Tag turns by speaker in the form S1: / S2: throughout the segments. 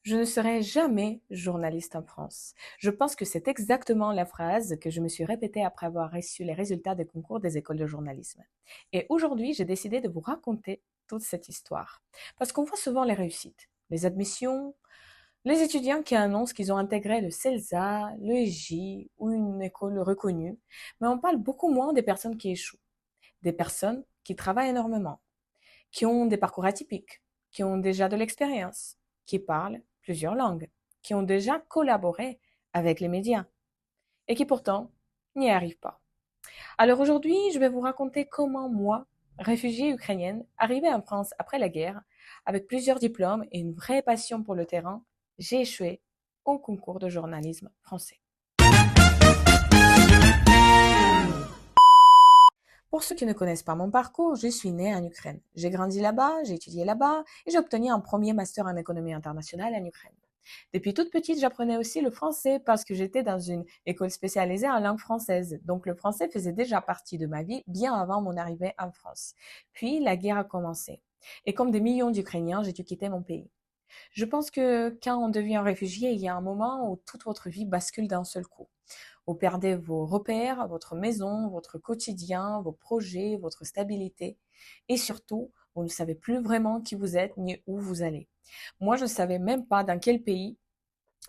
S1: Je ne serai jamais journaliste en France. Je pense que c'est exactement la phrase que je me suis répétée après avoir reçu les résultats des concours des écoles de journalisme. Et aujourd'hui, j'ai décidé de vous raconter toute cette histoire. Parce qu'on voit souvent les réussites, les admissions, les étudiants qui annoncent qu'ils ont intégré le CELSA, le EJ ou une école reconnue, mais on parle beaucoup moins des personnes qui échouent, des personnes qui travaillent énormément, qui ont des parcours atypiques, qui ont déjà de l'expérience, qui parlent plusieurs langues, qui ont déjà collaboré avec les médias et qui pourtant n'y arrivent pas. Alors aujourd'hui, je vais vous raconter comment moi, réfugiée ukrainienne, arrivée en France après la guerre, avec plusieurs diplômes et une vraie passion pour le terrain, j'ai échoué au concours de journalisme français. Pour ceux qui ne connaissent pas mon parcours, je suis née en Ukraine. J'ai grandi là-bas, j'ai étudié là-bas et j'ai obtenu un premier master en économie internationale en Ukraine. Depuis toute petite, j'apprenais aussi le français parce que j'étais dans une école spécialisée en langue française. Donc le français faisait déjà partie de ma vie bien avant mon arrivée en France. Puis la guerre a commencé. Et comme des millions d'Ukrainiens, j'ai dû quitter mon pays. Je pense que quand on devient réfugié, il y a un moment où toute votre vie bascule d'un seul coup. Vous perdez vos repères, votre maison, votre quotidien, vos projets, votre stabilité. Et surtout, vous ne savez plus vraiment qui vous êtes ni où vous allez. Moi, je ne savais même pas dans quel pays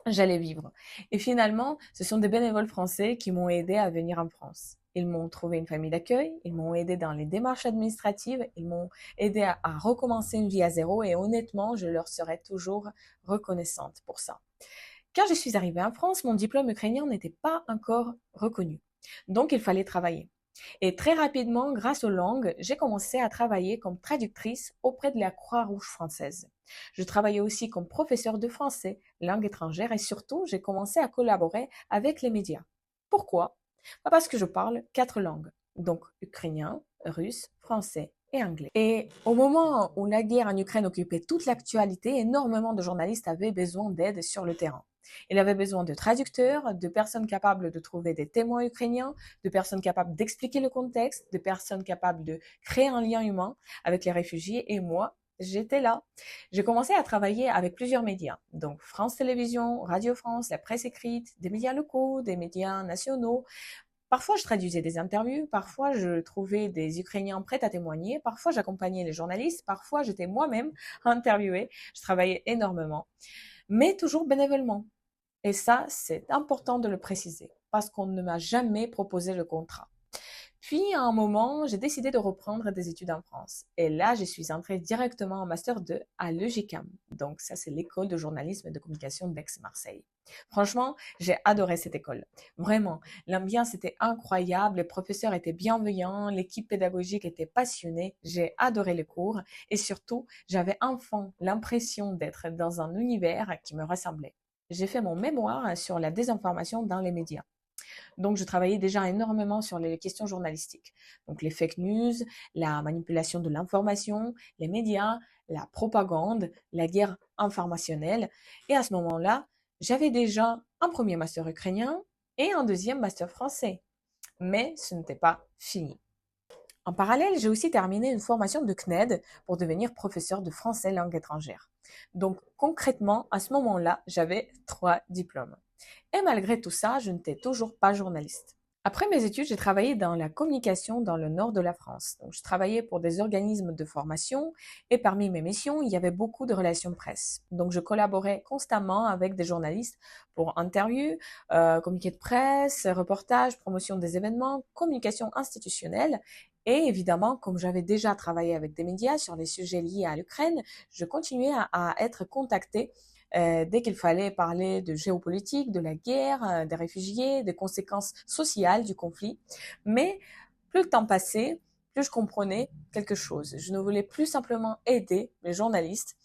S1: j'allais vivre. Et finalement, ce sont des bénévoles français qui m'ont aidé à venir en France. Ils m'ont trouvé une famille d'accueil, ils m'ont aidé dans les démarches administratives, ils m'ont aidé à recommencer une vie à zéro et honnêtement, je leur serai toujours reconnaissante pour ça. Quand je suis arrivée en France, mon diplôme ukrainien n'était pas encore reconnu. Donc, il fallait travailler. Et très rapidement, grâce aux langues, j'ai commencé à travailler comme traductrice auprès de la Croix-Rouge française. Je travaillais aussi comme professeur de français, langue étrangère, et surtout, j'ai commencé à collaborer avec les médias. Pourquoi? Parce que je parle 4 langues, donc ukrainien, russe, français et anglais. Et au moment où la guerre en Ukraine occupait toute l'actualité, énormément de journalistes avaient besoin d'aide sur le terrain. Ils avaient besoin de traducteurs, de personnes capables de trouver des témoins ukrainiens, de personnes capables d'expliquer le contexte, de personnes capables de créer un lien humain avec les réfugiés. Et moi, j'étais là. J'ai commencé à travailler avec plusieurs médias, donc France Télévisions, Radio France, la presse écrite, des médias locaux, des médias nationaux. Parfois, je traduisais des interviews, parfois je trouvais des Ukrainiens prêts à témoigner, parfois j'accompagnais les journalistes, parfois j'étais moi-même interviewée. Je travaillais énormément, mais toujours bénévolement. Et ça, c'est important de le préciser, parce qu'on ne m'a jamais proposé le contrat. Puis, à un moment, j'ai décidé de reprendre des études en France. Et là, je suis entrée directement en Master 2 à l'EGICAM. Donc, ça, c'est l'école de journalisme et de communication d'Aix-Marseille. Franchement, j'ai adoré cette école. Vraiment, l'ambiance était incroyable, les professeurs étaient bienveillants, l'équipe pédagogique était passionnée. J'ai adoré les cours et surtout, j'avais enfin l'impression d'être dans un univers qui me ressemblait. J'ai fait mon mémoire sur la désinformation dans les médias. Donc, je travaillais déjà énormément sur les questions journalistiques. Donc, les fake news, la manipulation de l'information, les médias, la propagande, la guerre informationnelle. Et à ce moment-là, j'avais déjà un premier master ukrainien et un deuxième master français. Mais ce n'était pas fini. En parallèle, j'ai aussi terminé une formation de CNED pour devenir professeur de français langue étrangère. Donc concrètement, à ce moment-là, j'avais 3 diplômes. Et malgré tout ça, je n'étais toujours pas journaliste. Après mes études, j'ai travaillé dans la communication dans le nord de la France. Donc, je travaillais pour des organismes de formation et parmi mes missions, il y avait beaucoup de relations presse. Donc, je collaborais constamment avec des journalistes pour interviews, communiqués de presse, reportages, promotion des événements, communication institutionnelle. Et évidemment, comme j'avais déjà travaillé avec des médias sur les sujets liés à l'Ukraine, je continuais à être contactée dès qu'il fallait parler de géopolitique, de la guerre, des réfugiés, des conséquences sociales du conflit. Mais plus le temps passait, plus je comprenais quelque chose. Je ne voulais plus simplement aider les journalistes,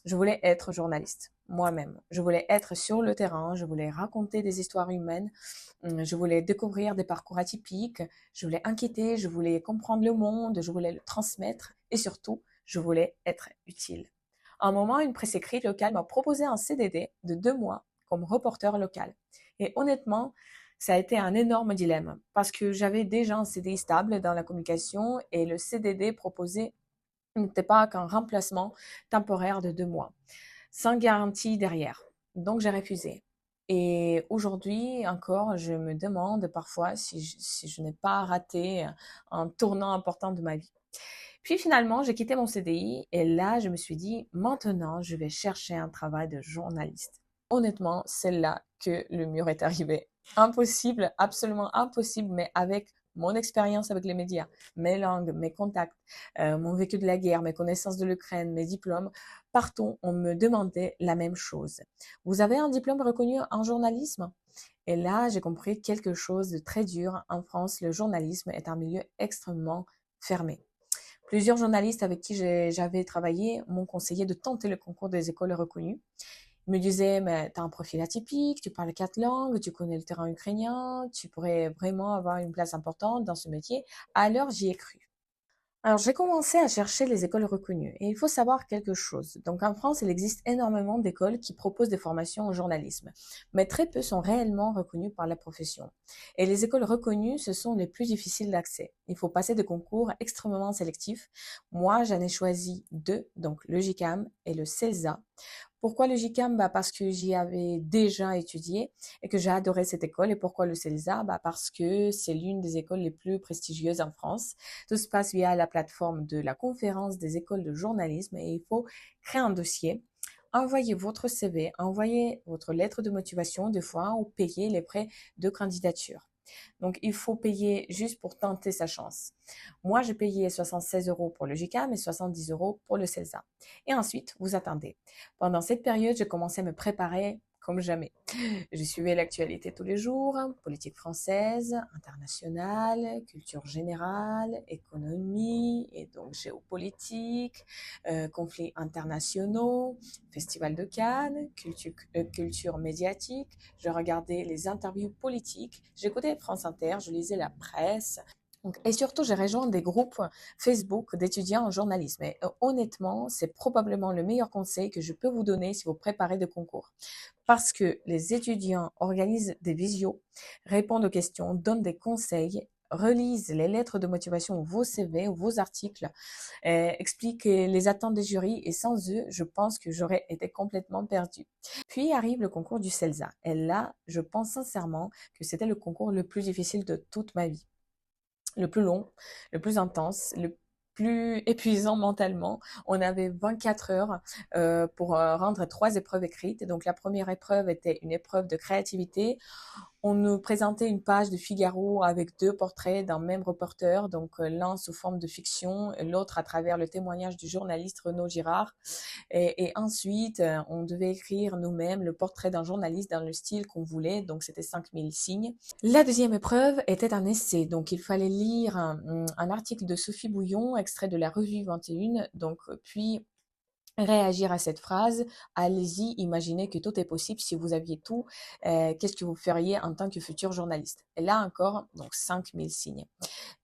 S1: je voulais être journaliste moi-même. Je voulais être sur le terrain, je voulais raconter des histoires humaines, je voulais découvrir des parcours atypiques, je voulais inquiéter, je voulais comprendre le monde, je voulais le transmettre et surtout, je voulais être utile. À un moment, une presse écrite locale m'a proposé un CDD de 2 mois comme reporter local. Et honnêtement, ça a été un énorme dilemme parce que j'avais déjà un CDI stable dans la communication et le CDD proposé n'était pas qu'un remplacement temporaire de 2 mois. sans garantie derrière. Donc, j'ai refusé. Et aujourd'hui encore, je me demande parfois si je n'ai pas raté un tournant important de ma vie. Puis finalement, j'ai quitté mon CDI et là, je me suis dit, maintenant, je vais chercher un travail de journaliste. Honnêtement, c'est là que le mur est arrivé. Impossible, absolument impossible, mais avec mon expérience avec les médias, mes langues, mes contacts, mon vécu de la guerre, mes connaissances de l'Ukraine, mes diplômes, partout, on me demandait la même chose. Vous avez un diplôme reconnu en journalisme? Et là, j'ai compris quelque chose de très dur. En France, le journalisme est un milieu extrêmement fermé. Plusieurs journalistes avec qui j'avais travaillé m'ont conseillé de tenter le concours des écoles reconnues. Ils me disaient, mais tu as un profil atypique, tu parles 4 langues, tu connais le terrain ukrainien, tu pourrais vraiment avoir une place importante dans ce métier. Alors, j'y ai cru. Alors, j'ai commencé à chercher les écoles reconnues et il faut savoir quelque chose. Donc, en France, il existe énormément d'écoles qui proposent des formations au journalisme, mais très peu sont réellement reconnues par la profession. Et les écoles reconnues, ce sont les plus difficiles d'accès. Il faut passer des concours extrêmement sélectifs. Moi, j'en ai choisi deux, donc le GICAM et le CELSA. Pourquoi le GICAM? Parce que j'y avais déjà étudié et que j'ai adoré cette école. Et pourquoi le CELSA? Parce que c'est l'une des écoles les plus prestigieuses en France. Tout se passe via la plateforme de la conférence des écoles de journalisme et il faut créer un dossier. Envoyez votre CV, envoyez votre lettre de motivation des fois ou payez les frais de candidature. Donc, il faut payer juste pour tenter sa chance. Moi, j'ai payé 76 euros pour le GICAM et 70 euros pour le CELSA. Et ensuite, vous attendez. Pendant cette période, j'ai commencé à me préparer comme jamais. Je suivais l'actualité tous les jours, politique française, internationale, culture générale, économie et donc géopolitique, conflits internationaux, festival de Cannes, culture médiatique. Je regardais les interviews politiques, j'écoutais France Inter, je lisais la presse. Donc, et surtout, j'ai rejoint des groupes Facebook d'étudiants en journalisme. Et honnêtement, c'est probablement le meilleur conseil que je peux vous donner si vous préparez des concours. Parce que les étudiants organisent des visios, répondent aux questions, donnent des conseils, relisent les lettres de motivation, vos CV, vos articles, expliquent les attentes des jurys et sans eux, je pense que j'aurais été complètement perdue. Puis arrive le concours du CELSA. Et là, je pense sincèrement que c'était le concours le plus difficile de toute ma vie, le plus long, le plus intense, le plus épuisant mentalement. On avait 24 heures pour rendre 3 épreuves écrites. Et donc la première épreuve était une épreuve de créativité. On nous présentait une page de Figaro avec 2 portraits d'un même reporter, donc l'un sous forme de fiction, l'autre à travers le témoignage du journaliste Renaud Girard. Et ensuite, on devait écrire nous-mêmes le portrait d'un journaliste dans le style qu'on voulait, donc c'était 5000 signes. La deuxième épreuve était un essai, donc il fallait lire un article de Sophie Bouillon, extrait de la revue 21, donc puis réagir à cette phrase. Allez-y, imaginez que tout est possible. Si vous aviez tout, qu'est-ce que vous feriez en tant que futur journaliste? Et là encore, donc 5000 signes.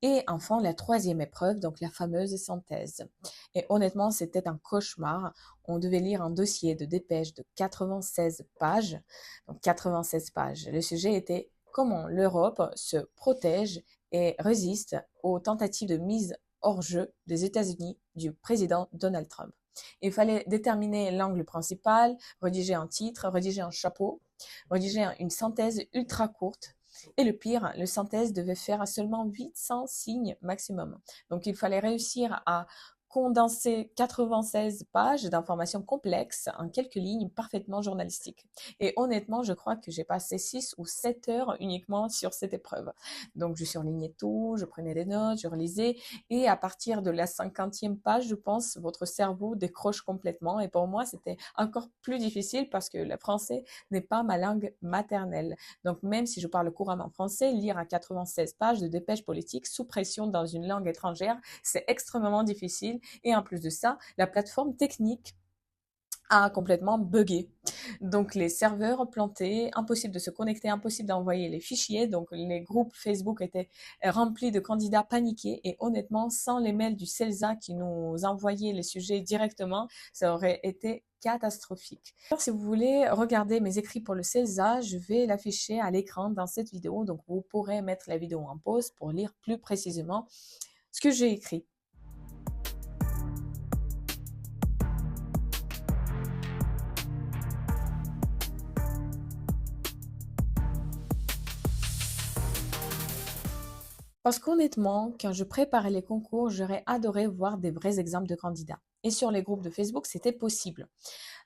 S1: Et enfin, la troisième épreuve, donc la fameuse synthèse. Et honnêtement, c'était un cauchemar. On devait lire un dossier de dépêche de 96 pages. Donc 96 pages. Le sujet était comment l'Europe se protège et résiste aux tentatives de mise hors jeu des États-Unis du président Donald Trump. Il fallait déterminer l'angle principal, rédiger un titre, rédiger un chapeau, rédiger une synthèse ultra courte. Et le pire, la synthèse devait faire seulement 800 signes maximum. Donc il fallait réussir à condenser 96 pages d'informations complexes en quelques lignes parfaitement journalistiques. Et honnêtement, je crois que j'ai passé 6 ou 7 heures uniquement sur cette épreuve. Donc je surlignais tout, je prenais des notes, je relisais et à partir de la 50e page, je pense, votre cerveau décroche complètement. Et pour moi, c'était encore plus difficile parce que le français n'est pas ma langue maternelle. Donc même si je parle couramment français, lire à 96 pages de dépêches politiques sous pression dans une langue étrangère, c'est extrêmement difficile. Et en plus de ça, la plateforme technique a complètement buggé. Donc les serveurs plantés, impossible de se connecter, impossible d'envoyer les fichiers. Donc les groupes Facebook étaient remplis de candidats paniqués et honnêtement, sans les mails du CELSA qui nous envoyaient les sujets directement, ça aurait été catastrophique. Alors, si vous voulez regarder mes écrits pour le CELSA, je vais l'afficher à l'écran dans cette vidéo. Donc vous pourrez mettre la vidéo en pause pour lire plus précisément ce que j'ai écrit. Parce qu'honnêtement, quand je préparais les concours, j'aurais adoré voir des vrais exemples de candidats. Et sur les groupes de Facebook, c'était possible.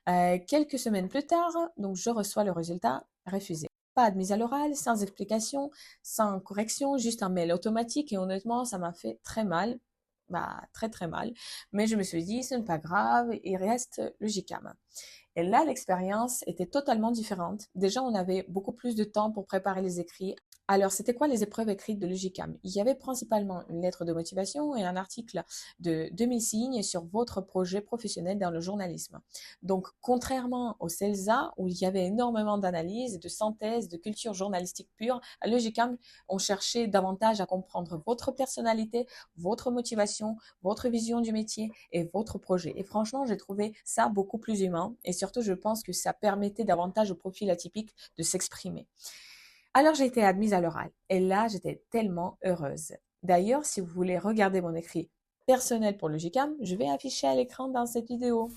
S1: Quelques semaines plus tard, donc je reçois le résultat refusé. Pas admise à l'oral, sans explication, sans correction, juste un mail automatique et honnêtement, ça m'a fait très mal. Bah, très très mal. Mais je me suis dit, ce n'est pas grave, il reste le GCAM. Et là, l'expérience était totalement différente. Déjà, on avait beaucoup plus de temps pour préparer les écrits. Alors, c'était quoi les épreuves écrites de l'UGCAM? Il y avait principalement une lettre de motivation et un article de 2000 signes sur votre projet professionnel dans le journalisme. Donc, contrairement au CELSA, où il y avait énormément d'analyses, de synthèses, de culture journalistique pure, à l'UGCAM, on cherchait davantage à comprendre votre personnalité, votre motivation, votre vision du métier et votre projet. Et franchement, j'ai trouvé ça beaucoup plus humain et surtout, je pense que ça permettait davantage au profil atypique de s'exprimer. Alors, j'ai été admise à l'oral et là, j'étais tellement heureuse. D'ailleurs, si vous voulez regarder mon écrit personnel pour le GCAM, je vais afficher à l'écran dans cette vidéo.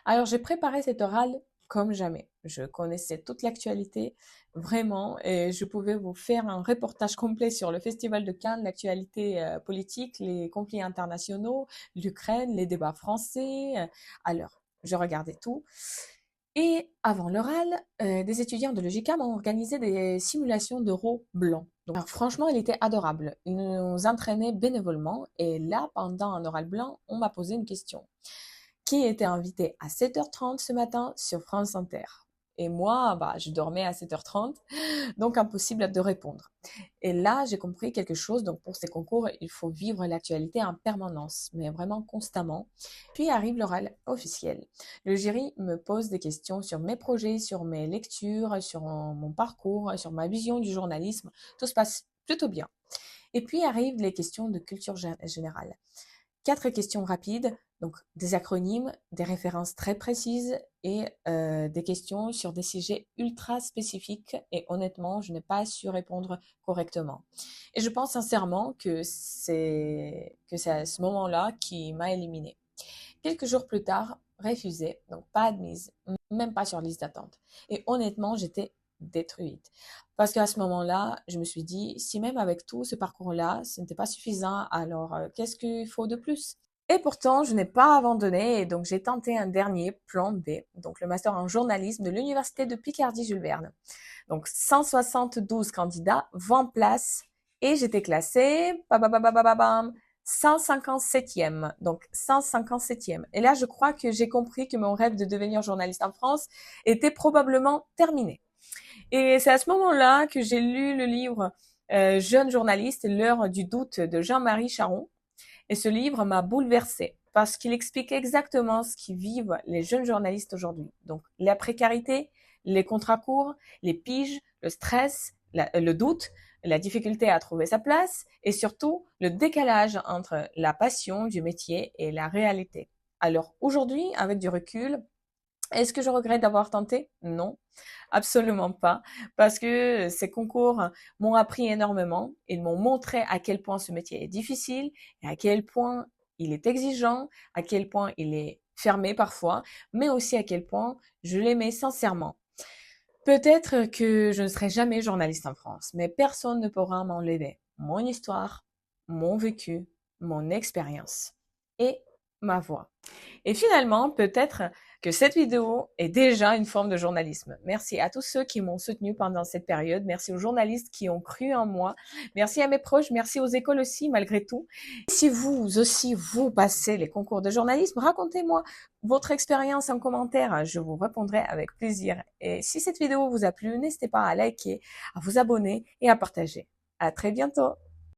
S1: Alors, j'ai préparé cet oral comme jamais. Je connaissais toute l'actualité, vraiment, et je pouvais vous faire un reportage complet sur le Festival de Cannes, l'actualité politique, les conflits internationaux, l'Ukraine, les débats français. Alors, je regardais tout. Et avant l'oral, des étudiants de l'UGCAM ont organisé des simulations d'euros blancs. Donc, alors, franchement, il était adorable. Ils nous entraînaient bénévolement. Et là, pendant un oral blanc, on m'a posé une question qui était invité à 7h30 ce matin sur France Inter. Et moi, bah, je dormais à 7h30, donc impossible de répondre. Et là, j'ai compris quelque chose. Donc, pour ces concours, il faut vivre l'actualité en permanence, mais vraiment constamment. Puis arrive l'oral officiel. Le jury me pose des questions sur mes projets, sur mes lectures, sur mon parcours, sur ma vision du journalisme. Tout se passe plutôt bien. Et puis arrivent les questions de culture générale. 4 questions rapides, donc des acronymes, des références très précises et des questions sur des sujets ultra spécifiques et honnêtement, je n'ai pas su répondre correctement. Et je pense sincèrement que c'est à ce moment-là qui m'a éliminée. Quelques jours plus tard, refusée, donc pas admise, même pas sur liste d'attente. Et honnêtement, j'étais détruite. Parce qu'à ce moment-là, je me suis dit, si même avec tout ce parcours-là, ce n'était pas suffisant, alors qu'est-ce qu'il faut de plus? Et pourtant, je n'ai pas abandonné et donc j'ai tenté un dernier plan B, donc le master en journalisme de l'université de Picardie-Jules Verne. Donc 172 candidats, 20 places et j'étais classée 157e. Donc 157e. Et là, je crois que j'ai compris que mon rêve de devenir journaliste en France était probablement terminé. Et c'est à ce moment-là que j'ai lu le livre Jeune journaliste, l'heure du doute de Jean-Marie Charon. Et ce livre m'a bouleversée parce qu'il explique exactement ce qui vivent les jeunes journalistes aujourd'hui. Donc la précarité, les contrats courts, les piges, le stress, le doute, la difficulté à trouver sa place et surtout le décalage entre la passion du métier et la réalité. Alors aujourd'hui, avec du recul, est-ce que je regrette d'avoir tenté? Non, absolument pas, parce que ces concours m'ont appris énormément. Ils m'ont montré à quel point ce métier est difficile et à quel point il est exigeant, à quel point il est fermé parfois, mais aussi à quel point je l'aimais sincèrement. Peut-être que je ne serai jamais journaliste en France, mais personne ne pourra m'enlever mon histoire, mon vécu, mon expérience et ma voix. Et finalement, peut-être que cette vidéo est déjà une forme de journalisme. Merci à tous ceux qui m'ont soutenu pendant cette période. Merci aux journalistes qui ont cru en moi. Merci à mes proches. Merci aux écoles aussi, malgré tout. Si vous aussi, vous passez les concours de journalisme, racontez-moi votre expérience en commentaire. Je vous répondrai avec plaisir. Et si cette vidéo vous a plu, n'hésitez pas à liker, à vous abonner et à partager. À très bientôt.